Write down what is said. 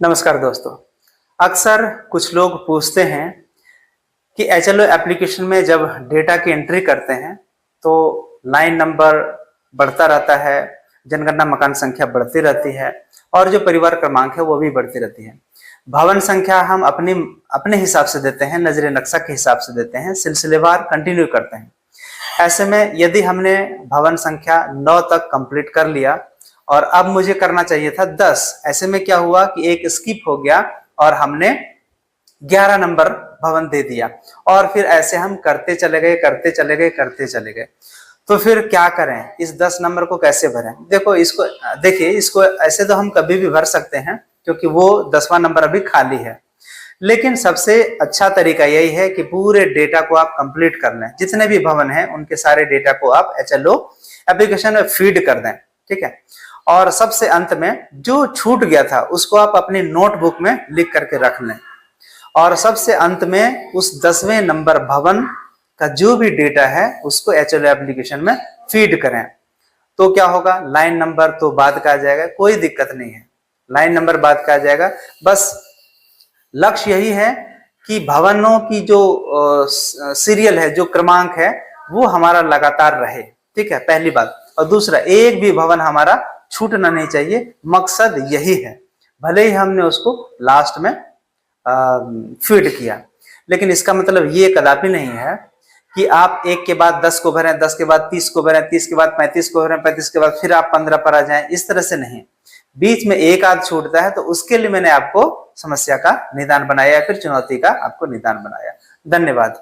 नमस्कार दोस्तों। अक्सर कुछ लोग पूछते हैं कि एचएलओ एप्लीकेशन में जब डेटा की एंट्री करते हैं तो लाइन नंबर बढ़ता रहता है, जनगणना मकान संख्या बढ़ती रहती है और जो परिवार क्रमांक है वो भी बढ़ती रहती है। भवन संख्या हम अपने हिसाब से देते हैं, नजरे नक्शा के हिसाब से देते हैं, सिलसिलेवार कंटिन्यू करते हैं। ऐसे में यदि हमने भवन संख्या 9 तक कंप्लीट कर लिया और अब मुझे करना चाहिए था 10, ऐसे में क्या हुआ कि एक स्किप हो गया और हमने 11 नंबर भवन दे दिया और फिर ऐसे हम करते चले गए। तो फिर क्या करें, इस 10 नंबर को कैसे भरें? देखिए इसको ऐसे तो हम कभी भी भर सकते हैं क्योंकि वो 10वां नंबर अभी खाली है। लेकिन सबसे अच्छा तरीका यही है कि पूरे डेटा को आप कंप्लीट कर लें, जितने भी भवन हैं उनके सारे डेटा को आप एचएलओ एप्लीकेशन में फीड कर दें, ठीक है। और सबसे अंत में जो छूट गया था उसको आप अपनी नोटबुक में लिख करके रख लें और सबसे अंत में उस 10वें नंबर भवन का जो भी डेटा है उसको एचएलओ एप्लीकेशन में फीड करें। तो क्या होगा, लाइन नंबर तो बाद का आ जाएगा, कोई दिक्कत नहीं है, लाइन नंबर बाद का आ जाएगा। बस लक्ष्य यही है कि भवनों की जो सीरियल है, जो क्रमांक है, वो हमारा लगातार रहे, ठीक है, पहली बात। और दूसरा, एक भी भवन हमारा छूटना नहीं चाहिए, मकसद यही है। भले ही हमने उसको लास्ट में फीड किया, लेकिन इसका मतलब ये कदापि नहीं है कि आप एक के बाद 10 को भरें, 10 के बाद 30 को भरें, 30 के बाद 35 को भरें, 35 के बाद फिर आप 15 पर आ जाएं, इस तरह से नहीं। बीच में एक आध छूटता है तो उसके लिए मैंने आपको समस्या का निदान बनाया या फिर चुनौती का आपको निदान बनाया। धन्यवाद।